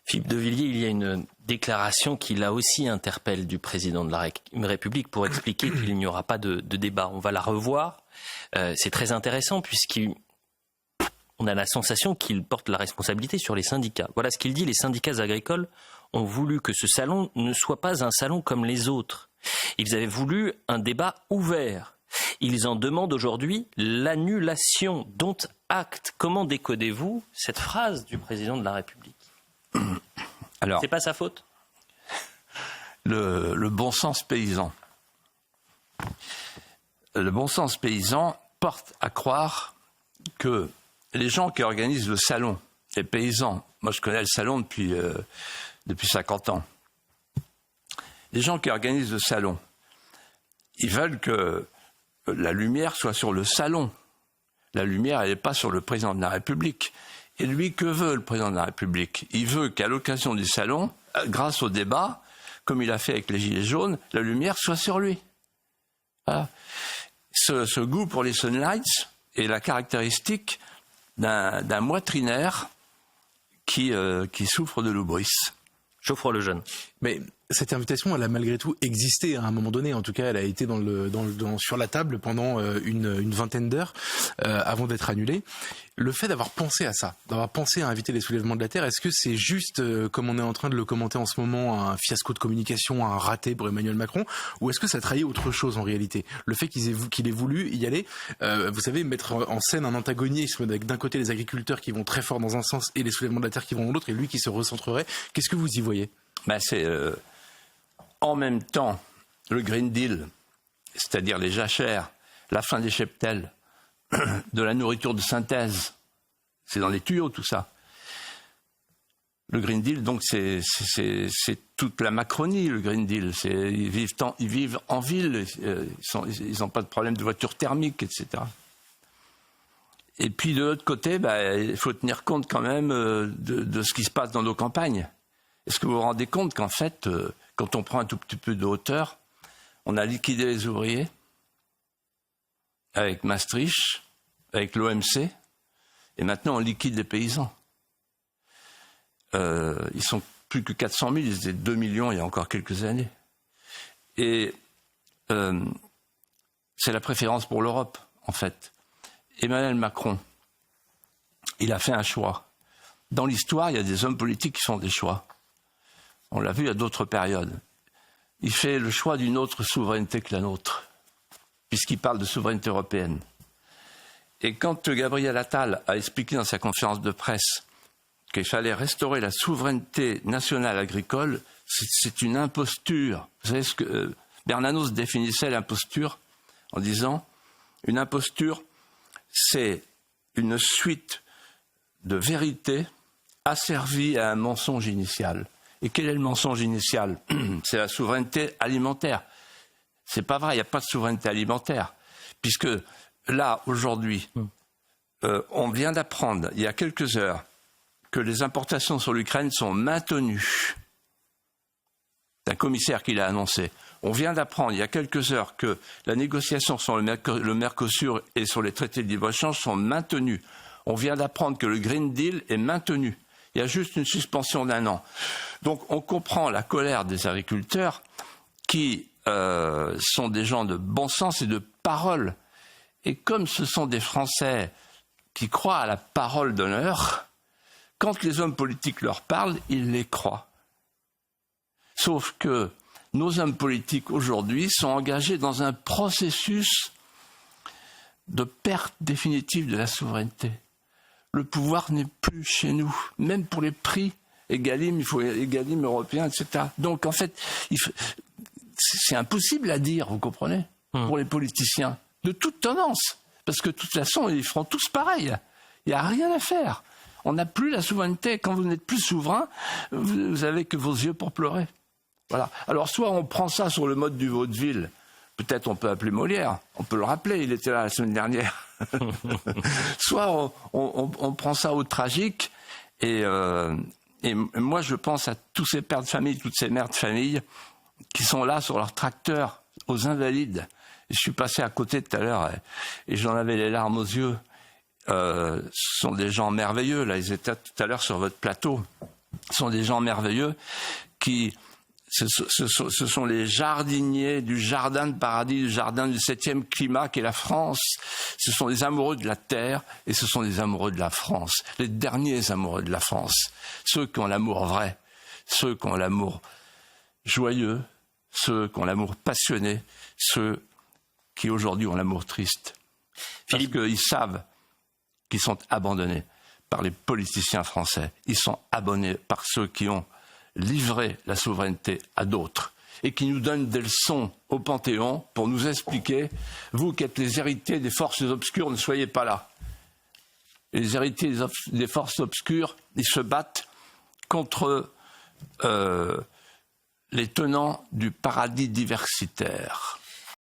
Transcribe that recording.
Philippe de Villiers, il y a une déclaration qui là aussi interpelle du président de la République pour expliquer qu'il n'y aura pas de débat. On va la revoir. C'est très intéressant puisqu'on a la sensation qu'il porte la responsabilité sur les syndicats. Voilà ce qu'il dit. Les syndicats agricoles ont voulu que ce salon ne soit pas un salon comme les autres. Ils avaient voulu un débat ouvert. Ils en demandent aujourd'hui l'annulation, dont acte. Comment décodez-vous cette phrase du président de la République ? Alors, c'est pas sa faute. Le bon sens paysan. Le bon sens paysan porte à croire que les gens qui organisent le salon, les paysans, moi je connais le salon depuis 50 ans, les gens qui organisent le salon, ils veulent que la lumière soit sur le salon. La lumière, elle n'est pas sur le président de la République. Et lui, que veut le président de la République ? Il veut qu'à l'occasion du salon, grâce au débat, comme il a fait avec les Gilets jaunes, la lumière soit sur lui. Voilà. Ce goût pour les sunlights est la caractéristique d'un moitrinaire qui souffre de l'hubris. Geoffroy Lejeune. Mais cette invitation, elle a malgré tout existé à un moment donné. En tout cas, elle a été sur la table pendant une vingtaine d'heures avant d'être annulée. Le fait d'avoir pensé à ça, d'avoir pensé à inviter les soulèvements de la Terre, est-ce que c'est juste, comme on est en train de le commenter en ce moment, un fiasco de communication, un raté pour Emmanuel Macron, ou est-ce que ça trahit autre chose en réalité ? Le fait qu'il ait voulu y aller, vous savez, mettre en scène un antagonisme avec d'un côté les agriculteurs qui vont très fort dans un sens et les soulèvements de la Terre qui vont dans l'autre, et lui qui se recentrerait. Qu'est-ce que vous y voyez ? C'est en même temps le Green Deal, c'est-à-dire les jachères, la fin des cheptels, de la nourriture de synthèse. C'est dans les tuyaux tout ça. Le Green Deal, donc c'est toute la Macronie, le Green Deal. Ils vivent en ville, ils n'ont pas de problème de voiture thermique, etc. Et puis de l'autre côté, il faut tenir compte quand même de ce qui se passe dans nos campagnes. Est-ce que vous vous rendez compte qu'en fait, quand on prend un tout petit peu de hauteur, on a liquidé les ouvriers avec Maastricht, avec l'OMC, et maintenant on liquide les paysans. Ils sont plus que 400 000, ils étaient 2 millions il y a encore quelques années. Et c'est la préférence pour l'Europe, en fait. Emmanuel Macron, il a fait un choix. Dans l'histoire, il y a des hommes politiques qui font des choix. On l'a vu à d'autres périodes. Il fait le choix d'une autre souveraineté que la nôtre, puisqu'il parle de souveraineté européenne. Et quand Gabriel Attal a expliqué dans sa conférence de presse qu'il fallait restaurer la souveraineté nationale agricole, c'est une imposture. Vous savez ce que Bernanos définissait l'imposture en disant une imposture, c'est une suite de vérités asservies à un mensonge initial. Et quel est le mensonge initial ? C'est la souveraineté alimentaire. C'est pas vrai, il n'y a pas de souveraineté alimentaire. Puisque là, aujourd'hui, on vient d'apprendre, il y a quelques heures, que les importations sur l'Ukraine sont maintenues. C'est un commissaire qui l'a annoncé. On vient d'apprendre, il y a quelques heures, que la négociation sur le Mercosur et sur les traités de libre-échange sont maintenues. On vient d'apprendre que le Green Deal est maintenu. Il y a juste une suspension d'1 an. Donc on comprend la colère des agriculteurs qui sont des gens de bon sens et de parole. Et comme ce sont des Français qui croient à la parole d'honneur, quand les hommes politiques leur parlent, ils les croient. Sauf que nos hommes politiques aujourd'hui sont engagés dans un processus de perte définitive de la souveraineté. Le pouvoir n'est plus chez nous, même pour les prix Egalim, il faut Egalim européen, etc. Donc en fait, c'est impossible à dire, vous comprenez, pour les politiciens, de toute tendance. Parce que de toute façon, ils feront tous pareil. Il n'y a rien à faire. On n'a plus la souveraineté. Quand vous n'êtes plus souverain, vous avez que vos yeux pour pleurer. Voilà. Alors soit on prend ça sur le mode du vaudeville. Peut-être on peut appeler Molière. On peut le rappeler, il était là la semaine dernière. Soit on prend ça au tragique. Et moi, je pense à tous ces pères de famille, toutes ces mères de famille qui sont là sur leur tracteur, aux invalides. Et je suis passé à côté tout à l'heure et j'en avais les larmes aux yeux. Ce sont des gens merveilleux. Là, ils étaient tout à l'heure sur votre plateau. Ce sont des gens merveilleux qui... Ce sont les jardiniers du jardin de paradis, du jardin du 7e climat qu'est la France. Ce sont les amoureux de la terre et ce sont les amoureux de la France. Les derniers amoureux de la France. Ceux qui ont l'amour vrai, ceux qui ont l'amour joyeux, ceux qui ont l'amour passionné, ceux qui aujourd'hui ont l'amour triste. Parce qu'ils savent qu'ils sont abandonnés par les politiciens français. Ils sont abandonnés par ceux qui ont livrer la souveraineté à d'autres et qui nous donnent des leçons au Panthéon pour nous expliquer, vous qui êtes les héritiers des forces obscures, ne soyez pas là. Les héritiers des forces obscures, ils se battent contre les tenants du paradis diversitaire.